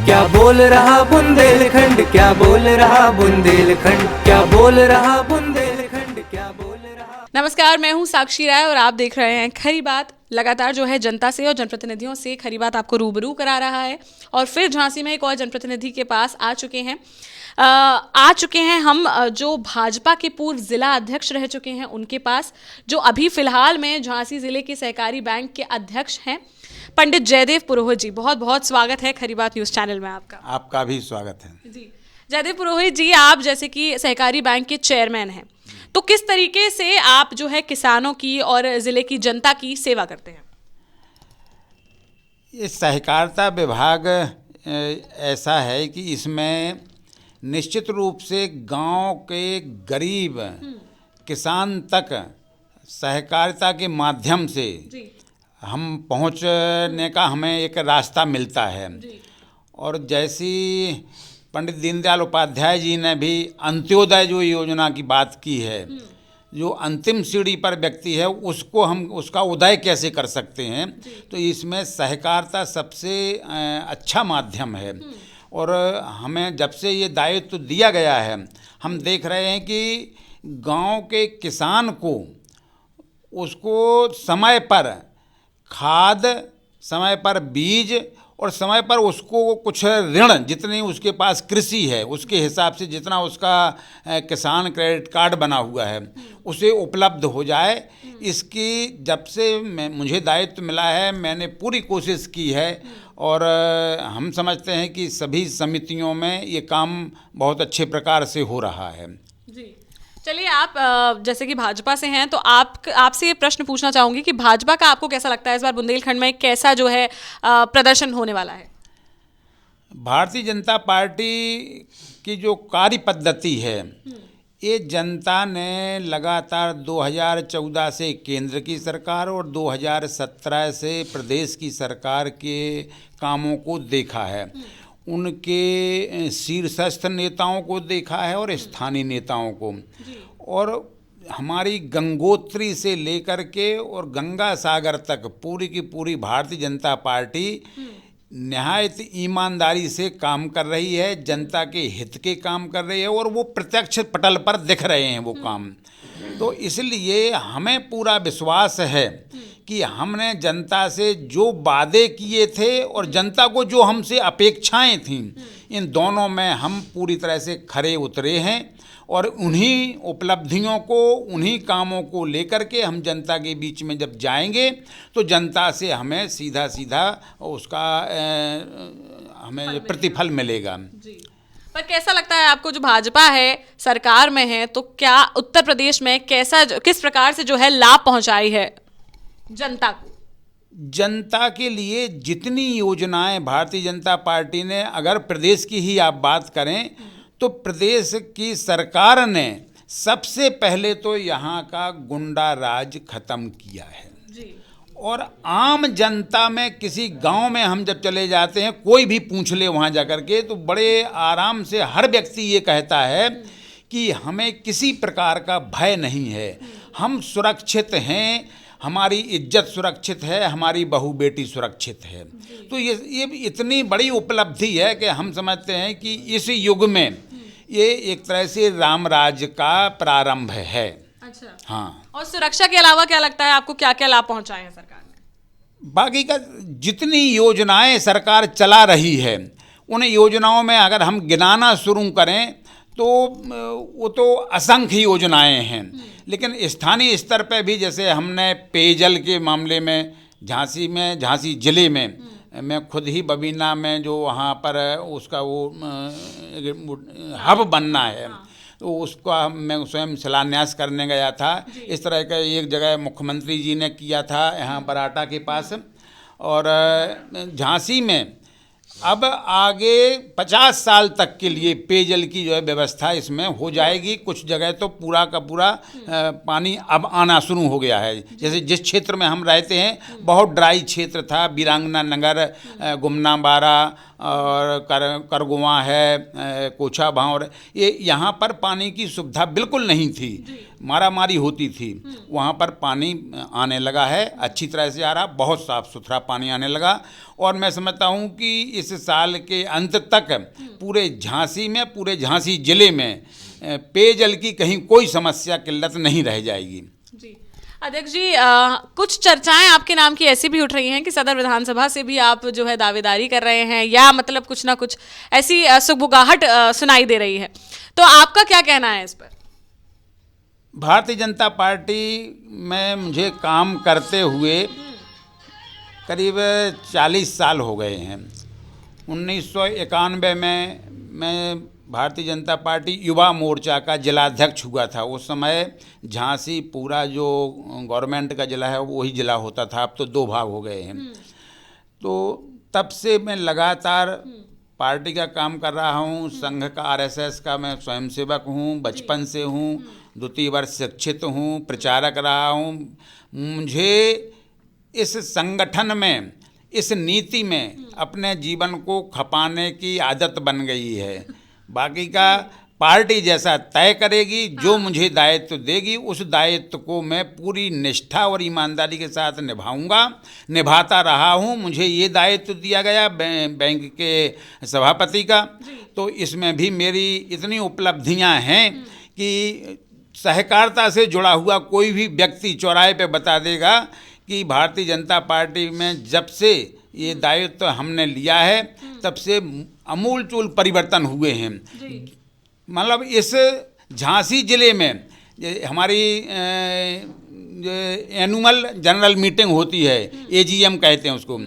क्या बोल रहा बुंदेलखंड, क्या बोल रहा बुंदेलखंड, क्या बोल रहा बुंदेलखंड, क्या बोल रहा। नमस्कार, मैं हूं साक्षी राय और आप देख रहे हैं खरी बात। लगातार जो है जनता से और जनप्रतिनिधियों से खरी बात आपको रूबरू करा रहा है। और फिर झांसी में एक और जनप्रतिनिधि के पास आ चुके हैं हम, जो भाजपा के पूर्व जिला अध्यक्ष रह चुके हैं उनके पास, जो अभी फिलहाल में झांसी जिले के सहकारी बैंक के अध्यक्ष हैं, पंडित जयदेव पुरोहित जी। बहुत बहुत स्वागत है खरी बात न्यूज़ चैनल में आपका। आपका भी स्वागत है जी। जयदेव पुरोहित जी, आप जैसे कि सहकारी बैंक के चेयरमैन हैं, तो किस तरीके से आप जो है किसानों की और ज़िले की जनता की सेवा करते हैं? ये सहकारिता विभाग ऐसा है कि इसमें निश्चित रूप से गांव के गरीब किसान तक सहकारिता के माध्यम से हम पहुंचने का हमें एक रास्ता मिलता है। और जैसी पंडित दीनदयाल उपाध्याय जी ने भी अंत्योदय जो योजना की बात की है, जो अंतिम सीढ़ी पर व्यक्ति है उसको हम उसका उदय कैसे कर सकते हैं, तो इसमें सहकारिता सबसे अच्छा माध्यम है। और हमें जब से ये दायित्व दिया गया है, हम देख रहे हैं कि गांव के किसान को उसको समय पर खाद, समय पर बीज और समय पर उसको कुछ ऋण, जितनी उसके पास कृषि है उसके हिसाब से जितना उसका किसान क्रेडिट कार्ड बना हुआ है उसे उपलब्ध हो जाए। इसकी जब से मुझे दायित्व मिला है मैंने पूरी कोशिश की है और हम समझते हैं कि सभी समितियों में ये काम बहुत अच्छे प्रकार से हो रहा है। जी, चलिए, आप जैसे कि भाजपा से हैं तो आपसे ये प्रश्न पूछना चाहूँगी कि भाजपा का आपको कैसा लगता है इस बार बुंदेलखंड में कैसा जो है प्रदर्शन होने वाला है? भारतीय जनता पार्टी की जो कार्य पद्धति है, ये जनता ने लगातार 2014 से केंद्र की सरकार और 2017 से प्रदेश की सरकार के कामों को देखा है। उनके शीर्षस्थ नेताओं को देखा है और स्थानीय नेताओं को। और हमारी गंगोत्री से लेकर के और गंगा सागर तक पूरी की पूरी भारतीय जनता पार्टी निहायत ईमानदारी से काम कर रही है, जनता के हित के काम कर रही है और वो प्रत्यक्ष पटल पर दिख रहे हैं वो काम। तो इसलिए हमें पूरा विश्वास है कि हमने जनता से जो वादे किए थे और जनता को जो हमसे अपेक्षाएं थीं, इन दोनों में हम पूरी तरह से खरे उतरे हैं। और उन्हीं उपलब्धियों को, उन्हीं कामों को लेकर के हम जनता के बीच में जब जाएंगे तो जनता से हमें सीधा सीधा उसका हमें प्रतिफल मिलेगा। जी। पर कैसा लगता है आपको, जो भाजपा है सरकार में है, तो क्या उत्तर प्रदेश में किस प्रकार से जो है लाभ पहुंचाई है जनता को? जनता के लिए जितनी योजनाएं भारतीय जनता पार्टी ने, अगर प्रदेश की ही आप बात करें तो प्रदेश की सरकार ने सबसे पहले तो यहाँ का गुंडा राज खत्म किया है। जी। और आम जनता में किसी गांव में हम जब चले जाते हैं, कोई भी पूछ ले वहाँ जाकर के, तो बड़े आराम से हर व्यक्ति ये कहता है कि हमें किसी प्रकार का भय नहीं है, हम सुरक्षित हैं, हमारी इज्जत सुरक्षित है, हमारी बहू बेटी सुरक्षित है। तो ये इतनी बड़ी उपलब्धि है कि हम समझते हैं कि इस युग में ये एक तरह से राम राज का प्रारंभ है। अच्छा। हाँ। और सुरक्षा के अलावा क्या लगता है आपको, क्या क्या लाभ पहुंचाए हैं सरकार ने? बाकी का जितनी योजनाएं सरकार चला रही है, उन योजनाओं में अगर हम गिनाना शुरू करें तो वो तो असंख्य योजनाएं हैं। लेकिन स्थानीय स्तर पर भी, जैसे हमने पेयजल के मामले में झांसी जिले में मैं खुद ही बबीना में जो वहाँ पर उसका वो हब बनना है, तो उसका मैं स्वयं शिलान्यास करने गया था। इस तरह का एक जगह मुख्यमंत्री जी ने किया था यहाँ बराटा के पास। और झांसी में अब आगे 50 साल तक के लिए पेयजल की जो है व्यवस्था इसमें हो जाएगी। कुछ जगह तो पूरा का पूरा पानी अब आना शुरू हो गया है। जैसे जिस क्षेत्र में हम रहते हैं बहुत ड्राई क्षेत्र था, वीरांगना नगर, गुमना बारा और करगुआ है, कोछा भांवर, ये यहाँ पर पानी की सुविधा बिल्कुल नहीं थी। मारामारी होती थी, वहाँ पर पानी आने लगा है, अच्छी तरह से आ रहा, बहुत साफ सुथरा पानी आने लगा। और मैं समझता हूँ कि इस साल के अंत तक पूरे झांसी में, पूरे झांसी जिले में पेयजल की कहीं कोई समस्या, किल्लत नहीं रह जाएगी। जी अध्यक्ष जी, कुछ चर्चाएं आपके नाम की ऐसी भी उठ रही हैं कि सदर विधानसभा से भी आप जो है दावेदारी कर रहे हैं, या मतलब कुछ ना कुछ ऐसी सुगबुगाहट सुनाई दे रही है, तो आपका क्या कहना है इस पर? भारतीय जनता पार्टी में मुझे काम करते हुए करीब 40 साल हो गए हैं। 1991 में मैं भारतीय जनता पार्टी युवा मोर्चा का जिलाध्यक्ष हुआ था। उस समय झांसी पूरा जो गवर्नमेंट का जिला है वही जिला होता था, अब तो 2 भाग हो गए हैं। तो तब से मैं लगातार पार्टी का काम कर रहा हूँ। संघ का, आरएसएस का मैं स्वयंसेवक हूँ, बचपन से हूँ, द्वितीय वर्ष शिक्षित हूँ, प्रचारक रहा हूँ। मुझे इस संगठन में, इस नीति में अपने जीवन को खपाने की आदत बन गई है। बाकी का पार्टी जैसा तय करेगी, जो मुझे दायित्व देगी उस दायित्व को मैं पूरी निष्ठा और ईमानदारी के साथ निभाऊंगा, निभाता रहा हूं। मुझे ये दायित्व दिया गया बैंक के सभापति का, तो इसमें भी मेरी इतनी उपलब्धियां हैं कि सहकारिता से जुड़ा हुआ कोई भी व्यक्ति चौराहे पे बता देगा कि भारतीय जनता पार्टी में जब से ये दायित्व हमने लिया है तब से अमूलचूल परिवर्तन हुए हैं। मतलब इस झांसी जिले में हमारी एनुअल जनरल मीटिंग होती है, एजीएम कहते हैं उसको,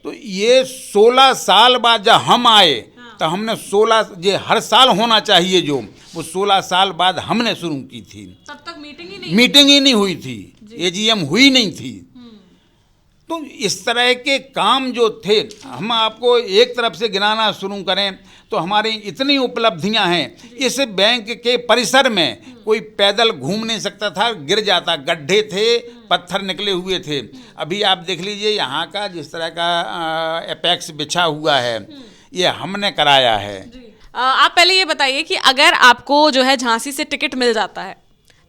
तो ये 16 साल बाद जब हम आए तो हमने 16, ये हर साल होना चाहिए जो, वो 16 साल बाद हमने शुरू की थी। तब तक मीटिंग ही नहीं हुई थी, एजीएम हुई नहीं थी। तो इस तरह के काम जो थे, हम आपको एक तरफ से गिनाना शुरू करें तो हमारी इतनी उपलब्धियां हैं। इस बैंक के परिसर में कोई पैदल घूम नहीं सकता था, गिर जाता, गड्ढे थे, पत्थर निकले हुए थे। अभी आप देख लीजिए यहाँ का जिस तरह का एपेक्स बिछा हुआ है, ये हमने कराया है। आप पहले ये बताइए कि अगर आपको जो है झांसी से टिकट मिल जाता है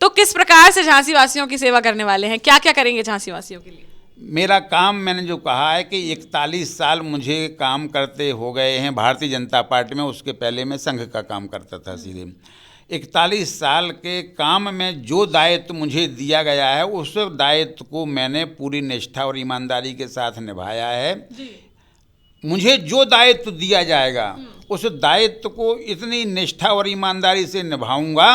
तो किस प्रकार से झांसी वासियों की सेवा करने वाले हैं, क्या क्या करेंगे झांसी वासियों के लिए? मेरा काम, मैंने जो कहा है कि 41 साल मुझे काम करते हो गए हैं भारतीय जनता पार्टी में। उसके पहले मैं संघ का काम करता था सीधे। 41 साल के काम में जो दायित्व मुझे दिया गया है उस दायित्व को मैंने पूरी निष्ठा और ईमानदारी के साथ निभाया है। मुझे जो दायित्व दिया जाएगा उस दायित्व को इतनी निष्ठा और ईमानदारी से निभाऊंगा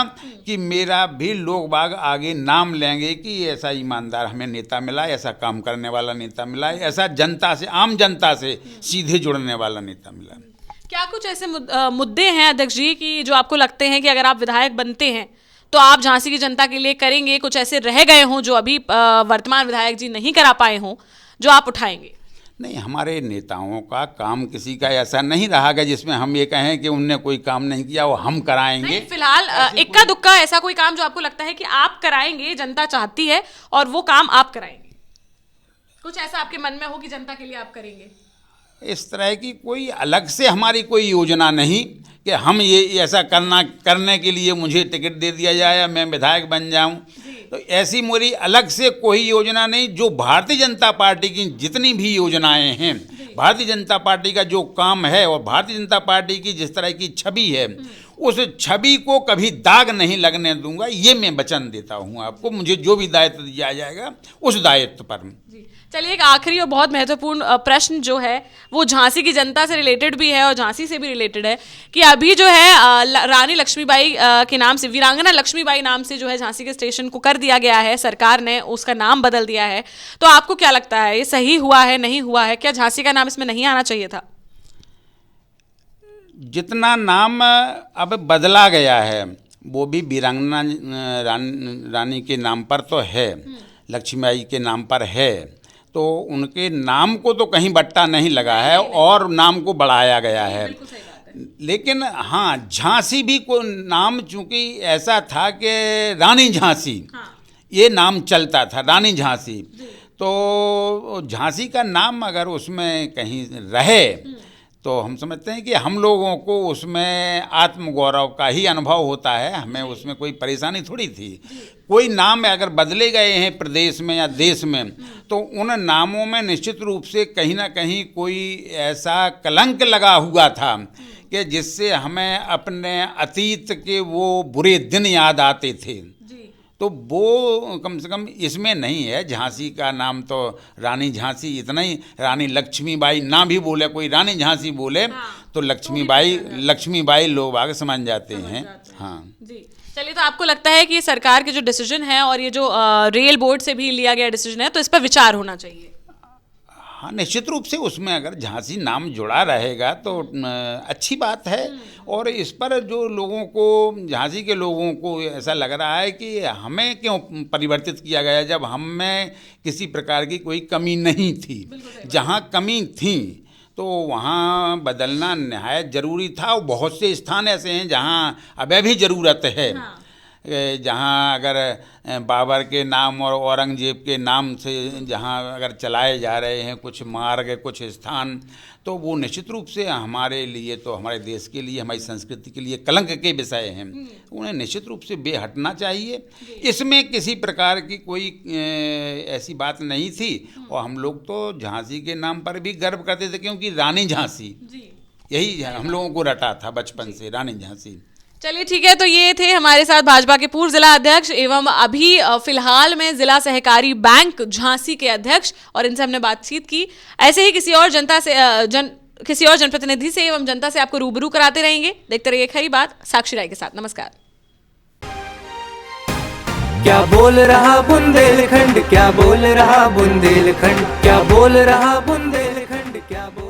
कि मेरा भी लोग बाग आगे नाम लेंगे कि ऐसा ईमानदार हमें नेता मिला, ऐसा काम करने वाला नेता मिला, ऐसा जनता से, आम जनता से सीधे जुड़ने वाला नेता मिला। क्या कुछ ऐसे मुद्दे हैं अध्यक्ष जी कि जो आपको लगते हैं कि अगर आप विधायक बनते हैं तो आप झांसी की जनता के लिए करेंगे, कुछ ऐसे रह गए हों जो अभी वर्तमान विधायक जी नहीं करा पाए हों, जो आप उठाएंगे? नहीं, हमारे नेताओं का काम किसी का ऐसा नहीं रहा है जिसमें हम ये कहें कि उनने कोई काम नहीं किया वो हम कराएंगे। फिलहाल इक्का दुक्का ऐसा कोई काम जो आपको लगता है कि आप कराएंगे, जनता चाहती है और वो काम आप कराएंगे, कुछ ऐसा आपके मन में हो कि जनता के लिए आप करेंगे? इस तरह की कोई अलग से हमारी कोई योजना नहीं कि हम ये ऐसा करने के लिए मुझे टिकट दे दिया जाए या मैं विधायक बन जाऊं। तो ऐसी मेरी अलग से कोई योजना नहीं। जो भारतीय जनता पार्टी की जितनी भी योजनाएं हैं, भारतीय जनता पार्टी का जो काम है और भारतीय जनता पार्टी की जिस तरह की छवि है, उस छवि को कभी दाग नहीं लगने दूंगा, ये मैं वचन देता हूं आपको। मुझे जो भी दायित्व दिया जाएगा उस दायित्व पर। चलिए, एक आखिरी और बहुत महत्वपूर्ण प्रश्न जो है वो झांसी की जनता से रिलेटेड भी है और झांसी से भी रिलेटेड है कि अभी जो है रानी लक्ष्मीबाई के नाम से, वीरांगना लक्ष्मीबाई नाम से जो है झांसी के स्टेशन को कर दिया गया है, सरकार ने उसका नाम बदल दिया है। तो आपको क्या लगता है, ये सही हुआ है, नहीं हुआ है? क्या झांसी का नाम इसमें नहीं आना चाहिए था? जितना नाम अब बदला गया है वो भी वीरांगना रानी के नाम पर तो है, लक्ष्मीबाई के नाम पर है, तो उनके नाम को तो कहीं बट्टा नहीं लगा है और नाम को बढ़ाया गया है। लेकिन हाँ, झांसी भी को नाम चूंकि ऐसा था कि रानी झांसी, ये नाम चलता था, रानी झांसी, तो झांसी का नाम अगर उसमें कहीं रहे तो हम समझते हैं कि हम लोगों को उसमें आत्मगौरव का ही अनुभव होता है, हमें उसमें कोई परेशानी थोड़ी थी। कोई नाम अगर बदले गए हैं प्रदेश में या देश में, तो उन नामों में निश्चित रूप से कहीं ना कहीं कोई ऐसा कलंक लगा हुआ था कि जिससे हमें अपने अतीत के वो बुरे दिन याद आते थे। तो वो कम से कम इसमें नहीं है। झांसी का नाम तो रानी झांसी, इतना ही, रानी लक्ष्मीबाई ना भी बोले कोई, रानी झांसी बोले तो लक्ष्मीबाई लोग आगे समझ जाते हैं। हाँ जी, चलिए, तो आपको लगता है कि ये सरकार के जो डिसीजन है और ये जो रेल बोर्ड से भी लिया गया डिसीजन है, तो इस पर विचार होना चाहिए? हाँ, निश्चित रूप से उसमें अगर झांसी नाम जुड़ा रहेगा तो अच्छी बात है। और इस पर जो लोगों को, झांसी के लोगों को ऐसा लग रहा है कि हमें क्यों परिवर्तित किया गया, जब हम में किसी प्रकार की कोई कमी नहीं थी। जहाँ कमी थी तो वहाँ बदलना निहायत ज़रूरी था। और बहुत से स्थान ऐसे हैं जहाँ अभी भी ज़रूरत है। जहाँ अगर बाबर के नाम और औरंगजेब के नाम से जहाँ अगर चलाए जा रहे हैं कुछ मार्ग, कुछ स्थान, तो वो निश्चित रूप से हमारे लिए, तो हमारे देश के लिए, हमारी संस्कृति के लिए कलंक के विषय हैं। उन्हें निश्चित रूप से बेहटना चाहिए। इसमें किसी प्रकार की कोई ऐसी बात नहीं थी। और हम लोग तो झांसी के नाम पर भी गर्व करते थे, क्योंकि रानी झांसी यही हम लोगों को रटा था बचपन से, रानी झांसी। चलिए, ठीक है, तो ये थे हमारे साथ भाजपा के पूर्व जिला अध्यक्ष एवं अभी फिलहाल में जिला सहकारी बैंक झांसी के अध्यक्ष, और इनसे हमने बातचीत की। ऐसे ही किसी और किसी और जनप्रतिनिधि से एवं जनता से आपको रूबरू कराते रहेंगे। देखते रहिए खरी बात साक्षी राय के साथ। नमस्कार। क्या बोल रहा बुंदेलखंड, क्या बोल रहा बुंदेलखंड, क्या बोल रहा बुंदेलखंड, क्या बोल